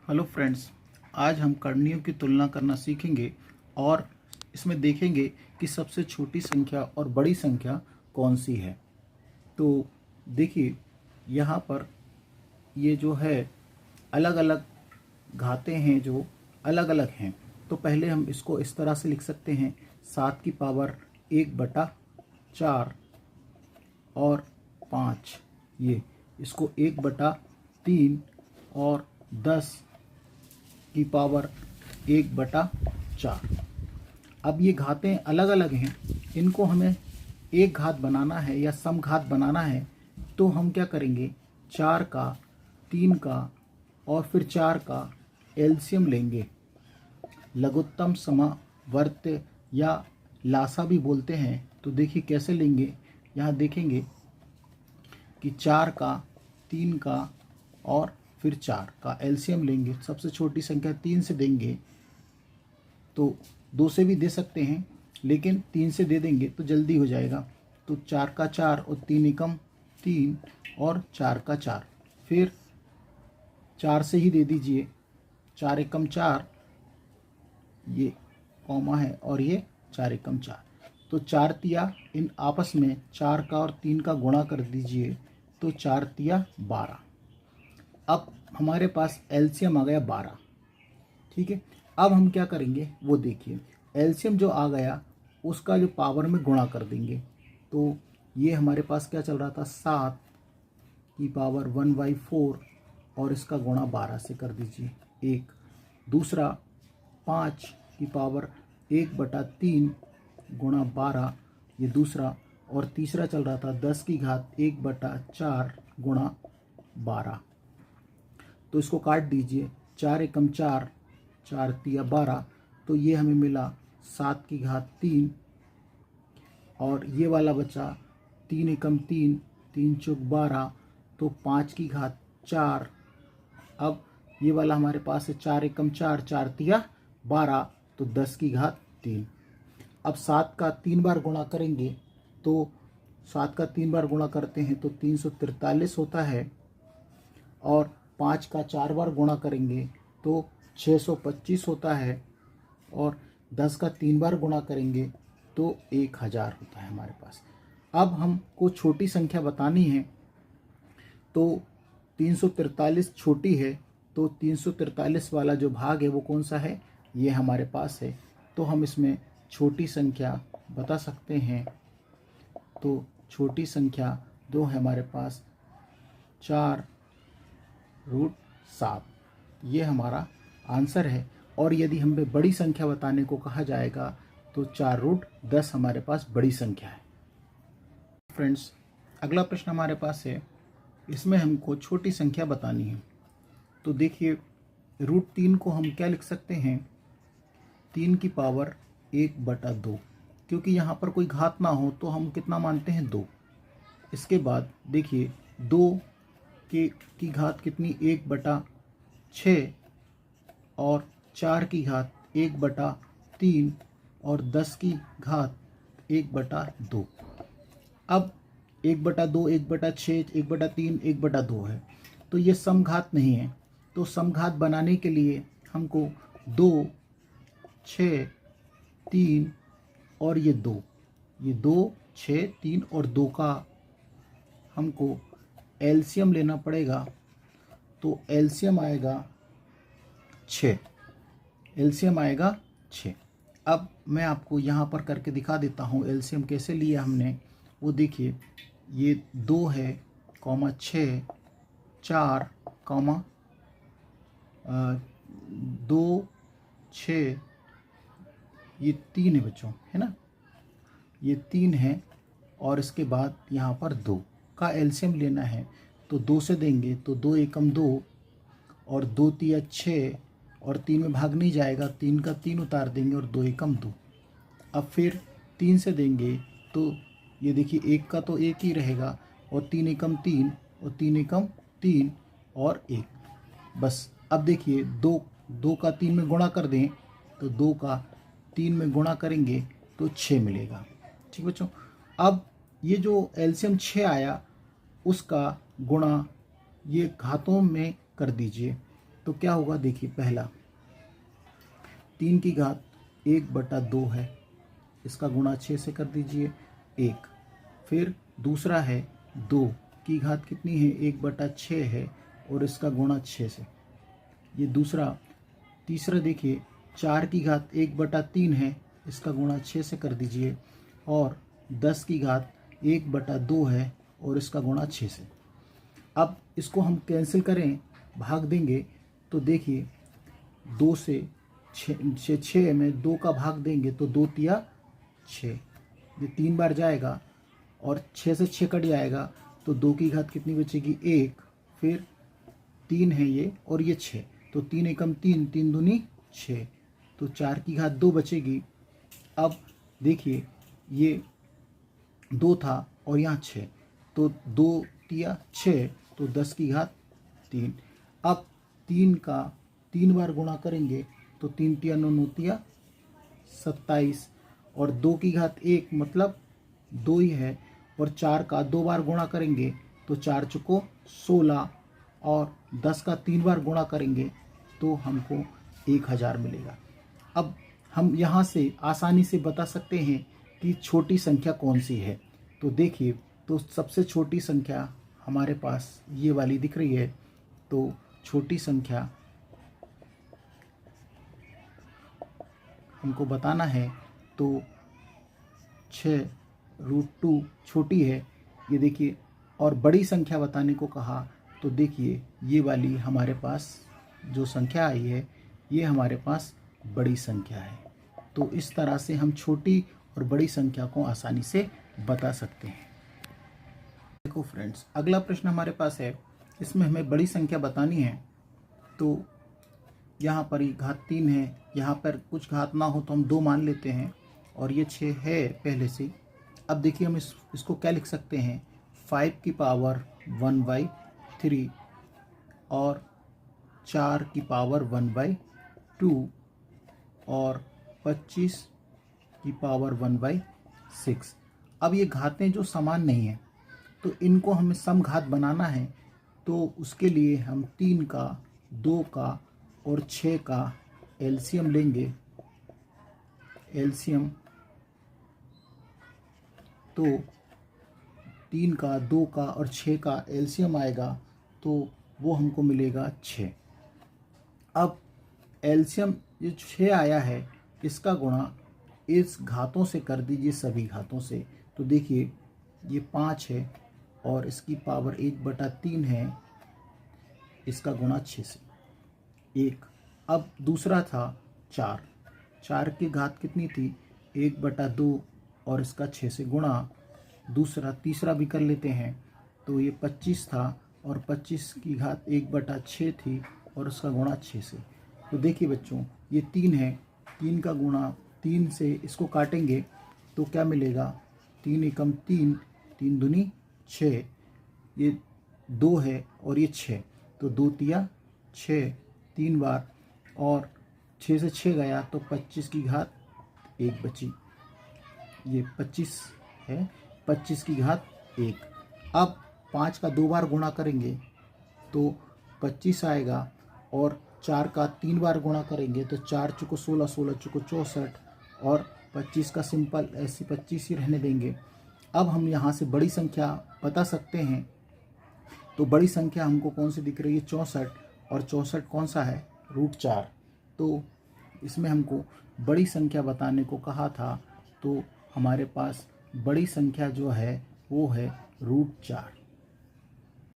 Hello friends, आज हम करणियों की तुलना करना सीखेंगे और इसमें देखेंगे कि सबसे छोटी संख्या और बड़ी संख्या कौन सी है। तो देखिए, यहाँ पर ये जो है अलग अलग घातें हैं जो अलग अलग हैं। तो पहले हम इसको इस तरह से लिख सकते हैं, 7 की पावर 1/4 और 5, ये इसको 1/3 और 10 की पावर 1/4। अब ये घातें अलग अलग हैं, इनको हमें एक घात बनाना है या समघात बनाना है। तो हम क्या करेंगे, 4 का, 3 का और फिर 4 का एलसीएम लेंगे। लघुत्तम समावर्त या लासा भी बोलते हैं। तो देखिए कैसे लेंगे, यहाँ देखेंगे कि 4 का, 3 का और फिर 4 का एलसीएम लेंगे। सबसे छोटी संख्या 3 से देंगे, तो 2 से भी दे सकते हैं, लेकिन 3 से दे देंगे तो जल्दी हो जाएगा। तो 4 का 4 और 3 एकम 3 और 4 का 4, फिर 4 से ही दे दीजिए, 4 एकम 4, ये कॉमा है और ये 4 एकम 4। तो 4 तिया, इन आपस में 4 का और 3 का गुणा कर दीजिए, तो 4 तिया 12। अब हमारे पास एलसीएम आ गया 12। ठीक है, अब हम क्या करेंगे वो देखिए। एलसीएम जो आ गया उसका जो पावर में गुणा कर देंगे। तो ये हमारे पास क्या चल रहा था, 7 की पावर 1/4 और इसका गुणा 12 से कर दीजिए, एक। दूसरा 5 की पावर 1/3 गुणा 12, ये दूसरा। और तीसरा चल रहा था 10 की घात 1/4 गुणा 12। तो इसको काट दीजिए, 4 एकम 4, 4 तिया 12। तो ये हमें मिला 7 की घात 3 और ये वाला बचा 3 एकम 3, 3 चौक 12, तो 5 की घात 4। अब ये वाला हमारे पास है 4 एकम 4, 4 तिया 12, तो 10 की घात 3। अब 7 का 3 बार गुणा करेंगे, तो 7 का 3 बार गुणा करते हैं तो 343 होता है। और 5 का 4 बार गुणा करेंगे तो 625 होता है। और 10 का 3 बार गुणा करेंगे तो 1000 होता है हमारे पास। अब हमको छोटी संख्या बतानी है, तो 343 छोटी है, तो 343 वाला जो भाग है वो कौन सा है, ये हमारे पास है। तो हम इसमें छोटी संख्या बता सकते हैं। तो छोटी संख्या जो है हमारे पास 4√7, ये हमारा आंसर है। और यदि हमें बड़ी संख्या बताने को कहा जाएगा तो 4√10 हमारे पास बड़ी संख्या है। फ्रेंड्स, अगला प्रश्न हमारे पास है, इसमें हमको छोटी संख्या बतानी है। तो देखिए, √3 को हम क्या लिख सकते हैं, 3 की पावर 1/2, क्योंकि यहाँ पर कोई घात ना हो तो हम कितना मानते हैं, 2। इसके बाद देखिए 2 की घात कितनी, 1/6 और 4 की घात 1/3 और 10 की घात 1/2। अब 1/2, 1/6, 1/3, 1/2 है, तो ये समघात नहीं है। तो समघात बनाने के लिए हमको 2, 6, 3 और ये 2, 6, 3 और 2 का हमको एलसीएम लेना पड़ेगा। तो एलसीएम आएगा 6, एलसीएम आएगा 6। अब मैं आपको यहाँ पर करके दिखा देता हूँ एलसीएम कैसे लिया हमने, वो देखिए। ये 2 है, 6, 4, 2, 6, ये 3 है बच्चों, है ना, ये 3 है। और इसके बाद यहाँ पर 2 का एलसीएम लेना है, तो 2 से देंगे तो 2 एकम 2 और 2 तिया 6 और 3 में भाग नहीं जाएगा, 3 का 3 उतार देंगे और 2 एकम 2। अब फिर 3 से देंगे तो ये देखिए 1 का तो 1 ही रहेगा और 3 एकम 3 और 3 एकम 3 और 1, बस। अब देखिए 2 का 3 में गुणा कर दें, तो 2 का 3 में गुणा करेंगे तो 6 मिलेगा। ठीक बच्चों, अब ये जो एलसीएम 6 आया उसका गुणा ये घातों में कर दीजिए। तो क्या होगा, देखिए पहला 3 की घात 1/2 है, इसका गुणा 6 से कर दीजिए 1। फिर दूसरा है 2 की घात कितनी है, 1/6 है और इसका गुणा 6 से, ये दूसरा। तीसरा देखिए 4 की घात 1/3 है, इसका गुणा 6 से कर दीजिए। और 10 की घात 1/2 है और इसका गुणा 6 से। अब इसको हम कैंसिल करें, भाग देंगे, तो देखिए 2 से 6 में 2 का भाग देंगे तो 2 तिया 6, ये 3 बार जाएगा और 6 से 6 कट जाएगा तो 2 की घात कितनी बचेगी, 1। फिर 3 है ये और ये 6, तो 3 एकम 3, 3 दूनी 6, तो 4 की घात 2 बचेगी। अब देखिए ये 2 था और यहाँ 6, तो 2 तिया 6, तो 10 की घात 3। अब 3 का 3 बार गुणा करेंगे तो 3 तिया 9, 9 तिया 27, और 2 की घात 1 मतलब 2 ही है, और 4 का 2 बार गुणा करेंगे तो 4 चुको 16, और 10 का 3 बार गुणा करेंगे तो हमको 1000 मिलेगा। अब हम यहाँ से आसानी से बता सकते हैं कि छोटी संख्या कौन सी है। तो देखिए, तो सबसे छोटी संख्या हमारे पास ये वाली दिख रही है, तो छोटी संख्या हमको बताना है, तो 6√2 छोटी है, ये देखिए। और बड़ी संख्या बताने को कहा, तो देखिए ये वाली हमारे पास जो संख्या आई है ये हमारे पास बड़ी संख्या है। तो इस तरह से हम छोटी और बड़ी संख्या को आसानी से बता सकते हैं। देखो फ्रेंड्स, अगला प्रश्न हमारे पास है, इसमें हमें बड़ी संख्या बतानी है। तो यहाँ पर ही घात 3 है, यहाँ पर कुछ घात ना हो तो हम 2 मान लेते हैं, और ये 6 है पहले से। अब देखिए हम इसको क्या लिख सकते हैं, 5 की पावर 1/3 और 4 की पावर 1/2 और 25 की पावर 1/6। अब ये घातें जो समान नहीं हैं, तो इनको हमें समघात बनाना है। तो उसके लिए हम 3 का, 2 का और 6 का एलसीएम लेंगे। एलसीएम तो 3 का, 2 का और 6 का एलसीएम आएगा, तो वो हमको मिलेगा 6। अब एलसीएम जो 6 आया है, इसका गुणा इस घातों से कर दीजिए, सभी घातों से। तो देखिए ये 5 है और इसकी पावर 1/3 है, इसका गुणा 6 से 1। अब दूसरा था 4, 4 की घात कितनी थी, 1/2 और इसका 6 से गुणा। तीसरा भी कर लेते हैं, तो ये 25 था और 25 की घात 1/6 थी और उसका गुणा 6 से। तो देखिए बच्चों, ये 3 है, 3 का गुणा 3 से इसको काटेंगे तो क्या मिलेगा, 3 एकम 3, 3 दूनी 6, ये 2 है और ये 6, तो 2 तिया 6, 3 बार, और 6 से 6 गया तो 25 की घात 1 बची, ये 25 है, 25 की घात 1। अब 5 का 2 बार गुणा करेंगे तो 25 आएगा, और 4 का 3 बार गुणा करेंगे तो 4 चुको 16, 16 चुको 64, और 25 का सिंपल ऐसे 25 ही रहने देंगे। अब हम यहाँ से बड़ी संख्या बता सकते हैं। तो बड़ी संख्या हमको कौन सी दिख रही है, 64, और 64 कौन सा है, √4। तो इसमें हमको बड़ी संख्या बताने को कहा था, तो हमारे पास बड़ी संख्या जो है वो है √4।